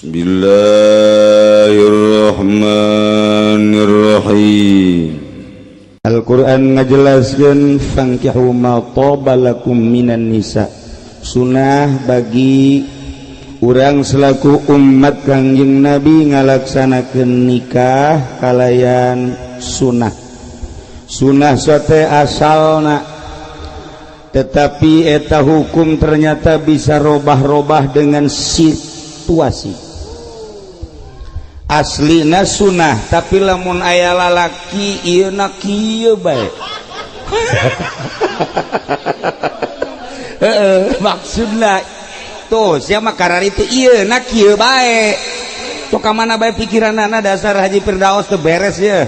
Bismillahirrahmanirrahim. Al-Quran ngajelaskeun fankihu ma thaba lakum minan nisa, sunah bagi urang selaku umat Kangjeng Nabi ngalaksanakeun nikah kalayan sunah. Sunah sote asalna, tetapi eta hukum ternyata bisa robah-robah dengan situasi. Aslina sunah, tapi lamun aya lalaki ieu na kieu bae. Maksudna tuh sia mah kararitu ieu na kieu bae. Tuh ka mana bae pikiranna dasar Haji Firdaus teu beres ya.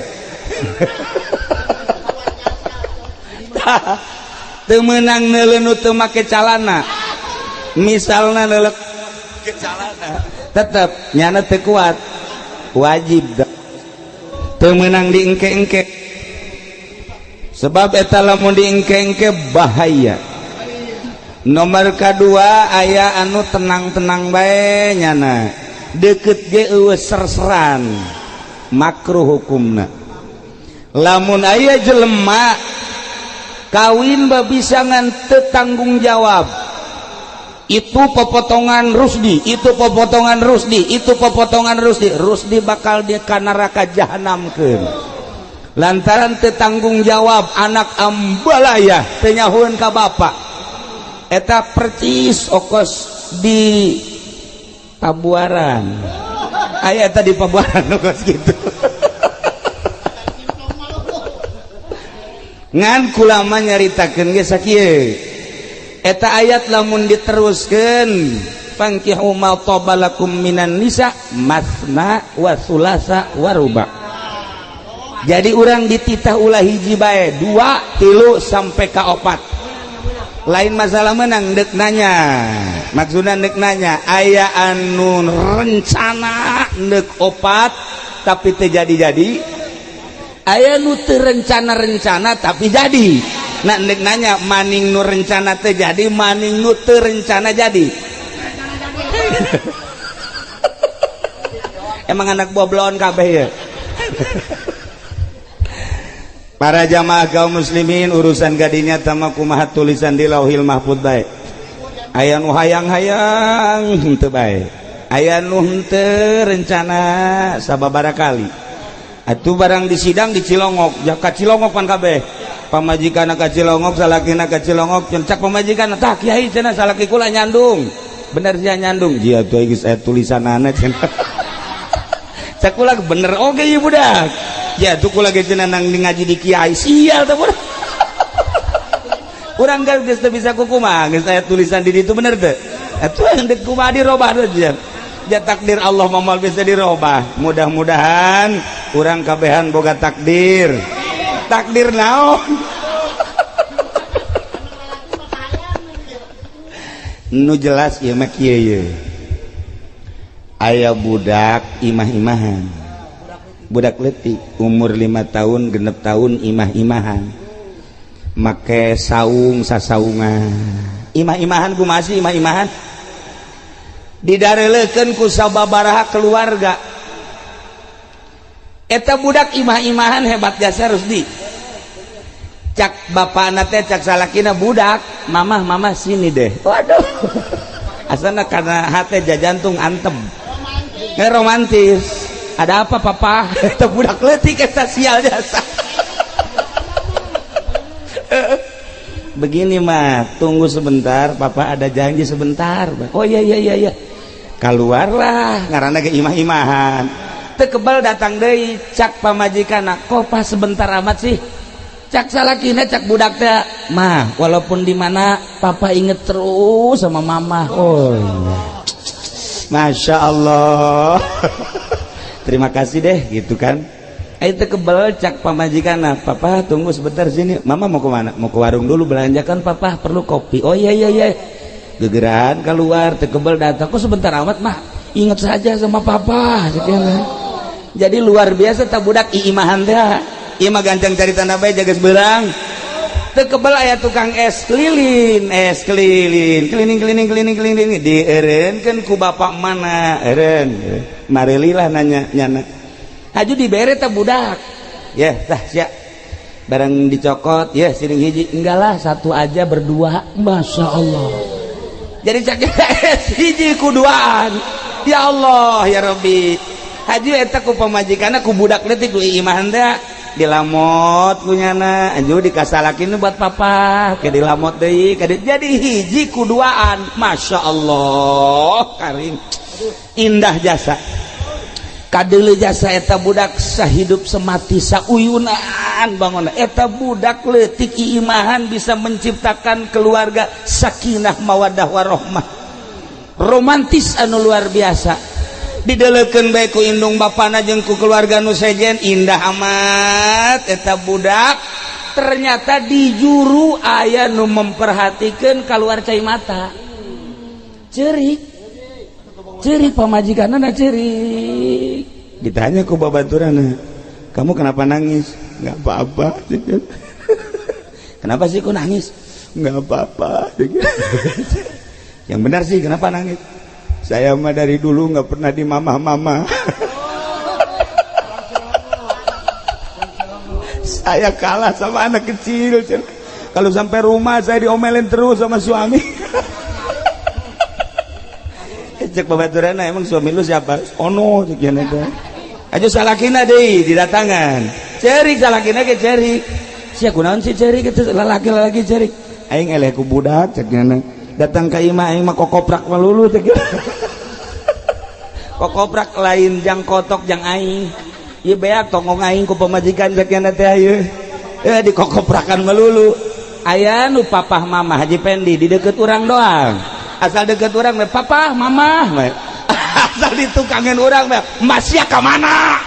Teu meunang neuleun nu teu make calana. Misalna neuleuk ke calana, tetep nyana teu kuat. Wajib teu meunang diengke-engke. Sebab eta lamun diengke-engke bahaya. Nomor kadua aya anu tenang-tenang bae nyana. Deukeut ge eueuh ser-seran. Makruh hukumna. Lamun aya jelema kawin bisa ngan teu tanggung jawab, itu pepotongan Rusdi, itu pepotongan Rusdi, itu pepotongan Rusdi. Rusdi bakal di neraka jahanamkeun lantaran teu tanggung jawab. Anak ambalaya teu nyahoeun ka bapa, eta percis okos di Pabuaran. Aya eta di Pabuaran okos gitu. Ngan kulama nyaritakeun ge sakieu, eta ayat lamun diteruskeun fankihu ma thaba lakum minan nisa masna wa sulasa wa ruba. Jadi urang dititah ulah hiji bae, 2, 3 sampai ka 4. Lain masalah menang deuk nanya. Maksudna deuk nanya aya anu rencana deuk 4 tapi teu jadi-jadi. Aya nu teu rencana-rencana tapi jadi. Nah nek nanya maning nu rencana teu jadi, maning nu teu rencana jadi. Emang anak boblon kabeh ya. Para jamaah kaum muslimin, urusan gadinya tama kumaha tulisan di Lauhil Mahfuz bae. Aya nu hayang-hayang henteu bae. Aya nu henteu rencana sababaraha kali. Atuh barang di sidang di Cilongok, jak ka Cilongok pan kabeh. Pamajikanna ka Cilongok, salakina ka Cilongok, cak pamajikanna tah kiai cenah salaki kula nyandung. Bener sia nyandung. Jieu atuh geus aya tulisanana cenah. Cak kula bener oge ieu budak. Ya atuh kula ge cenah nang ngaji di kiai sial teh budak. Urang geus teu bisa kukumaha, geus aya tulisan di ditu bener teu. Atuh hendak kumaha dirobah teh jan. Ja takdir Allah momal bisa dirobah. Mudah-mudahan urang kabehan boga takdir. Takdir naon? Nu jelas ieu mah kieu ye. Aya budak imah-imahan. Budak leutik umur 5 tahun, 6 tahun imah-imahan. Make saung sasaungan. Imah-imahan kumaha sih imah-imahan? Didarelekeun ku sababaraha keluarga. Eta budak imah-imahan hebat jasa Rusdi. Cak bapana teh cak salakina budak, mamah sini deh. Waduh. Asana karena hate jajantung antem. Romantis. Ada apa papa? Eta budak leutik eta sial jasa. Begini mah, tunggu sebentar, papa ada janji sebentar. Oh iya. Keluarlah ngaranna ge imah-imahan. Teu kebal datang deui cak pamajikanna, kok pas sebentar amat sih? Cak salakina cak budak teh, mah walaupun di mana papa inget terus sama mama. Oh iya. Masya Allah. Terima kasih deh gitu kan. Itu kebal cak pamajikanna, papa tunggu sebentar sini. Mama mau ke mana? Mau ke warung dulu belanjakan papa, perlu kopi. Oh iya. Gegeran keluar, tekebel datang, kok sebentar amat mah, ingat saja sama papa. Jadi luar biasa tak budak iimahan teh. Ieu mah gancang cari tanda bae jages beurang. teu kebal aya tukang es keliling dieureunkeun ku bapak mana eureun marililah nanya nyana haju dibere teh budak ya tah sia bareng dicokot ya siring hiji enggak lah satu aja berdua masya Allah jadi cak es hiji kuduaan ya Allah ya Rabbi haju eta ku pamajikanna ku budak leutik ku imahan teh dilamot kunyana anju dikasalakin buat papa ke dilamot deui jadi hiji kuduaan masya Allah karim indah jasa kadeuleu jasa eta budak sahidup semati sauyunan bangun eta budak leutik iimahan bisa menciptakan keluarga sakinah mawaddah warahmah romantis anu luar biasa didelekeun bae ku indung bapana jeung ku keluarga nu sejen indah amat eta budak ternyata di juru aya nu memperhatikeun kaluar cai mata ceurik pamajikanna ceurik ditanya ku babaturanna kamu kenapa nangis enggak apa-apa kenapa sih kok nangis enggak apa-apa yang benar sih kenapa nangis saya mah dari dulu nggak pernah di mama saya kalah sama anak kecil kalau sampai rumah saya diomelin terus sama suami cek babaturana emang suami lu siapa ono cekian itu aja salakina deh didatangan cerik salakina ke cerik sia kunaon si cerik itu lelaki cerik aing eleh ku budak cekian datang ke imah aing mah kokoprak melulu cekian kokoprak lain jang kotok jang aing ieu beak tongong aing ku pamajikan cekian teh ayeuna di kokoprakan melulu aya nu papah mamah Haji Pendi di deket urang doang asal deket urang mah papah mamah asal ditukangin urang mah masya ka mana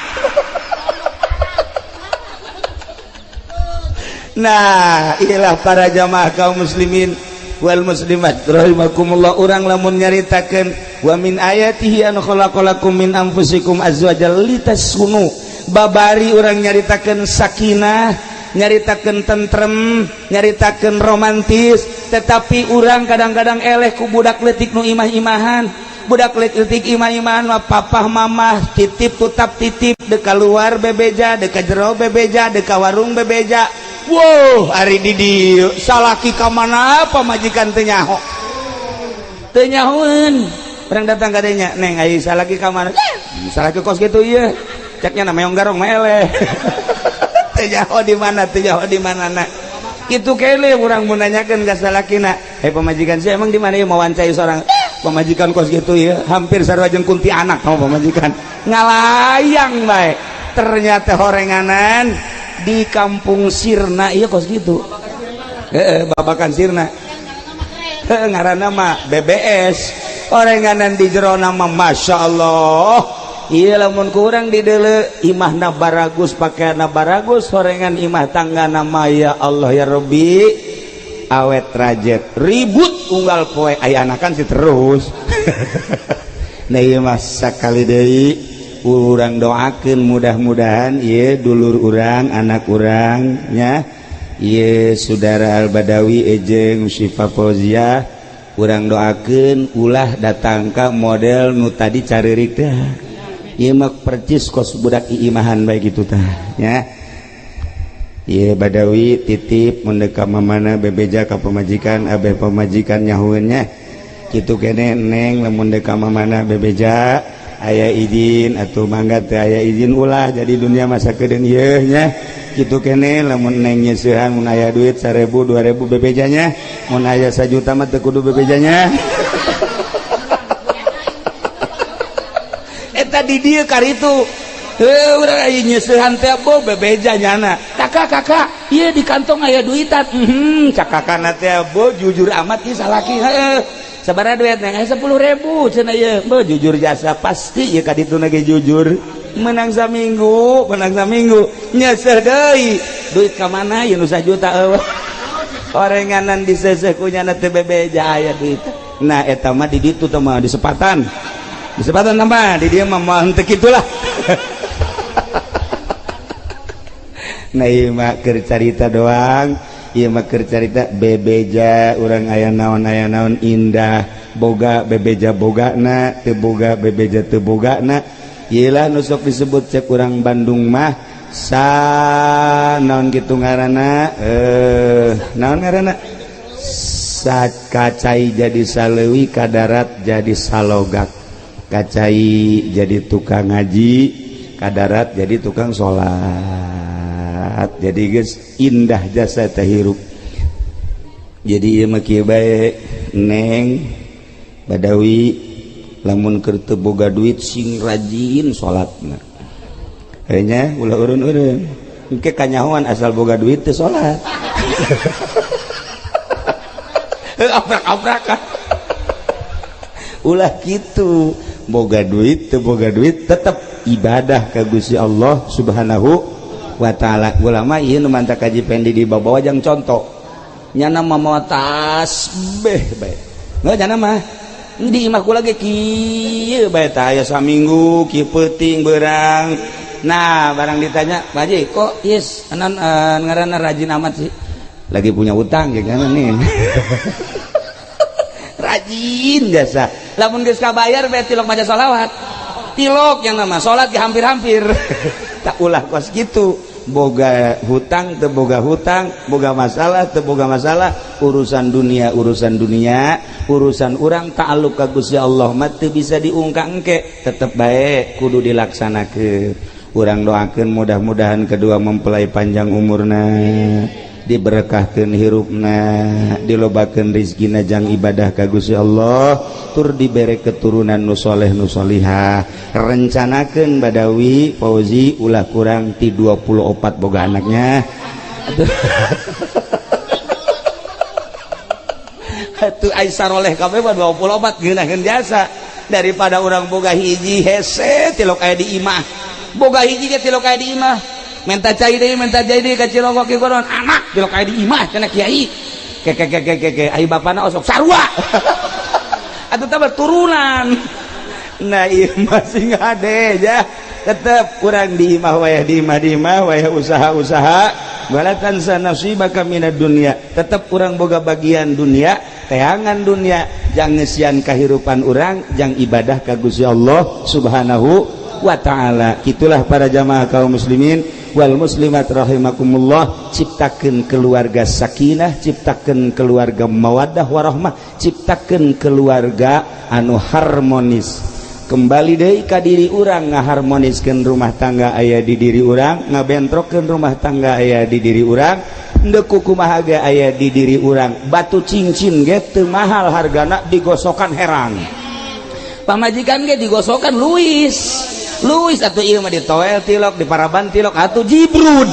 nah inilah para jamaah kaum muslimin wal muslimat rahimakumullah urang lamun nyaritakeun wa min ayatihi an khalaqalakum min anfusikum azwajal litaskunu babari urang nyaritakeun sakinah nyaritakeun tentrem nyaritakeun romantis tetapi urang kadang-kadang eleh ku budak leutik nu imah-imahan budak leutik imah-imahan mah papah mamah titip tutap titip dek keluar bebeja dek jero bebeja dek warung bebeja wow hari di dieu salaki ka mana pamajikan teu nyaho teu nyahoeun urang datang ka dieu nya neng ai salaki ka mana salaki kos kitu ieu ceknya na meong garong mah eleh teu nyaho di manana kitu kele urang mun nanyakeun ka salakina pamajikan saya emang di mana ieu mau wancai seorang pamajikan kos kitu ieu hampir sarua jeung kunti anak mau pamajikan ngalayang bae ternyata horenganan di kampung Sirna iya kos gitu babakan Sirna ngaranna mah BBS orenganan di jero nama masya Allah iya lamun kurang di deuleu imahna baragus pakaianna baragus orengan imah tangga nama ya Allah ya Rabbi awet rajet ribut unggal poe aya anakan si terus nah ieu mah sakali deui urang doakeun mudah-mudahan ieu dulur urang anak urangnya ieu saudara Al-Badawi ejeng Syifa Fauzia urang doakeun ulah datang ka model nu tadi careurik teh ieu mah percis kos budak iimahan bae kitu tah nya ieu Badawi titip mun ka mamana bebeja ka pamajikan abeh pamajikan nyahueun nya kitu kene neng lamun ka mamana bebeja aya izin atau mangga teh aya izin ulah jadi dunia masa kedeun ieu nya kitu kene lamun neng nyeusehan mun aya duit 1000 2000 bebejanya mun aya 1 juta mah teu kudu bebejanya eta di dieu karitu urang aya nyeusehan teh bo bebeja nyana kakak ieu di kantong aya duitan cak kakana teh bo jujur amat ieu salaki sabaraha duit neng 10.000 cenah ieu beuh jujur jasa pasti ieu ka ditu ge jujur menang saminggu nyeseh deui duit ka mana ieu nu 1 juta eueuh orenganan diseseh ku nyana teu bebeja aya duit nah eta mah di ditu teh mah di sepatan mah di dieu mah moal teu kitulah nah ieu mah keur carita doang ieu mah keur carita bebeja urang aya naon indah boga bebeja bogana teu boga bebeja teu bogana ieu lah nu sok disebut cek urang Bandung mah naon kitu ngaranna naon ngaranna kacai jadi saleuwi kadarat jadi salogak kacai jadi tukang ngaji kadarat jadi tukang sholat jadi geus indah jasa teh hirup jadi ieu mah kieu bae neng badawi lamun keur teu boga duit sing rajin sholatna nya ulah urun-urun engke kanyahoan asal boga duit teu sholat aprak-aprakan ulah gitu boga duit teu boga duit tetep ibadah ka Gusti Allah Subhanahu wa ta'ala. Ulama ieu nu manta kaji pendi di bawah jang contoh nyana mah tasbih bae nggak nyana mah di imah kula ge kieu bae tah aya saminggu kieu peuting beurang. Nah barang ditanya Pak Haji kok yes anan ngaranna rajin amat sih lagi punya utang ya kan nih rajin jasa lamun geus kabayar bae tilok maca sholawat tilok yang nama sholat ge hampir-hampir tak ulah kos gitu boga hutang teu boga hutang boga masalah teu boga masalah urusan dunia urusan urang ta'alluq ka Gusti Allah mah teu bisa diungkak engke tetep bae kudu dilaksanakeun. Urang doakeun mudah-mudahan kedua mempelai panjang umurna diberkahkeun hirupna dilobakeun rezekina jang ibadah ka Gusti Allah tur dibere keturunan nu saleh nu salihah. Rencanakeun badawi Fauzi ulah kurang ti 24 boga anaknya atuh ai saroleh kabeh mah 24 geunaheun jasa daripada urang boga hiji hese tilok aya di imah boga hiji ge tilok aya di imah menta cai deui menta cai deui ka Cirogo ki koron anak tilok aya di imah cenah kiai ke ai bapana osok sarua atuh teh turunan. Nah ieu mah sing hade ya tetep urang di imah wayah usaha balatan sanasibaka minad dunya tetep urang boga bagian dunia teangan dunia jang ngeusian kahirupan urang jang ibadah ka Gusti Allah Subhanahu wa ta'ala. Itulah para jamaah kaum muslimin wal muslimat rahimakumullah, ciptakeun keluarga sakinah, ciptakeun keluarga mawaddah warahmah, ciptakeun keluarga anu harmonis. Kembali deui ka diri urang ngaharmoniskeun rumah tangga aya di diri urang, ngabentrokeun rumah tangga aya di diri urang, endeu kumaha ge aya di diri urang. Batu cincin ge teu mahal hargana digosokan herang. Pamajikan ge digosokan luis atuh ieu mah ditoel tilok, di paraban tilok atuh jibrud.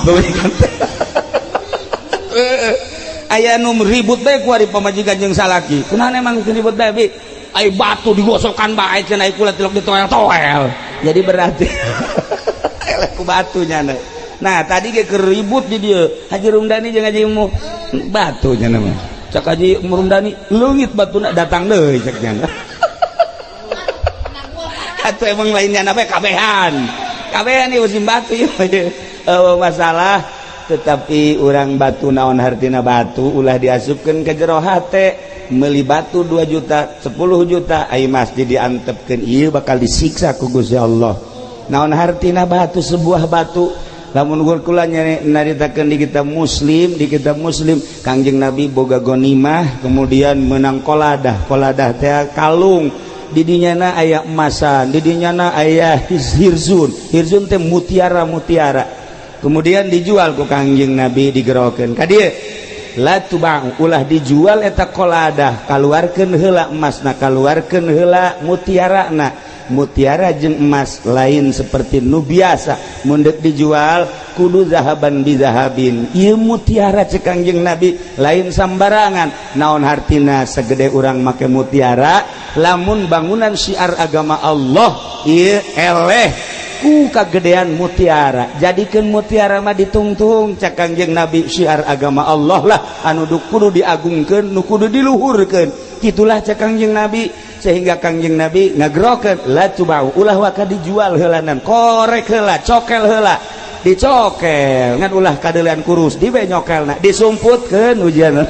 Aya nu ribut bae ku ari pamajikan jeung salaki. Kunaon emang ribut bae bi? Ai batu digosokkan bae cenah kula tilok ditoel-toel. Jadi berarti elek ku batunya. Nah, tadi ge keur ribut di dieu. Haji Rumdani jeung Haji Mu batunya mah. Cak Haji Rumdani leungit batuna datang deui cek nya. Atuh emang lainnya apa kabehan ieu musim batu ieu masalah tetapi urang batu naon hartina batu ulah diasupkeun ka jero hate meuli batu 2 juta 10 juta ai masjid diantepkeun ieu bakal disiksa ku Gusti Allah. Naon hartina batu sebuah batu lamun kula nyaritakeun di kitab muslim Kangjeng Nabi boga gonimah kemudian menang qoladah teh kalung di dinyana aya emasan, di dinyana aya hirzun teh mutiara kemudian dijual ku Kangjeng Nabi digerokeun ka dieu la tubang ulah dijual eta qoladah kaluarkeun heula emasna kaluarkeun heula mutiara jeung emas lain seperti nu biasa mun deuk dijual kudu zahaban bi zahabin. Ieu mutiara cek Kangjeng Nabi lain sambarangan. Naon hartina sagede urang make mutiara lamun bangunan syiar agama Allah ieu eleh ku kagedean mutiara. Jadikeun mutiara mah ditungtung cek Kangjeng Nabi syiar agama Allah lah anu kudu diagungkeun nu kudu diluhurkeun. Kitulah cek Kangjeng Nabi sehingga Kangjeng Nabi ngagrokeun la tubau ulah waka dijual heulanan korek heula cokel heula dicokel ngan ulah kadelan kurus di nyokelna disumputkeun hujan.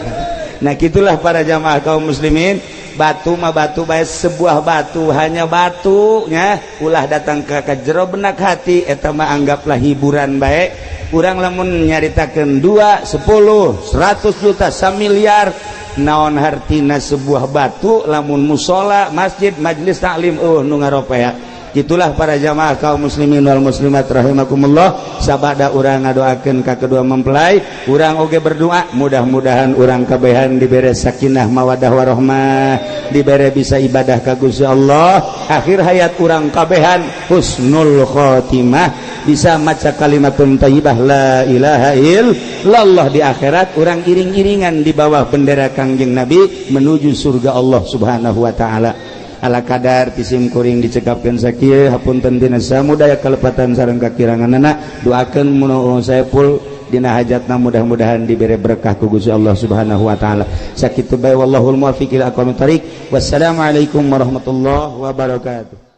Nah gitulah para jamaah kaum muslimin, batu mah batu bae sebuah batu hanya batunya ulah datang ke jero benak hati eta mah anggaplah hiburan bae. Urang lamun nyaritakeun 2, 10, 100 juta, 1 miliar naon hartina sebuah batu lamun musola, masjid, majlis taklim nu ngaropea. Itulah para jamaah kaum muslimin wal muslimat rahimakumullah, sabada urang ngadoakeun ka kedua mempelai, urang oge berdoa mudah-mudahan urang kabehan dibere sakinah mawaddah warahmah, dibere bisa ibadah ka Gusti Allah, akhir hayat urang kabehan husnul khotimah, bisa maca kalimatun thayyibah la ilaha illallah, di akhirat urang iring-iringan di bawah bendera Kangjeng Nabi menuju surga Allah Subhanahu wa taala. Ala kadar tisim kuring dicekapkeun sakieu hapunten dina samudaya kalepatan sareng kakiranganna, doakeun mun Saepul dina hajatna mudah-mudahan diberi berkah ku Gusti Allah Subhanahu wa taala. Sakitu bae wallahul muwaffiq ila aqwamit thariq. Wassalamualaikum warahmatullahi wabarakatuh.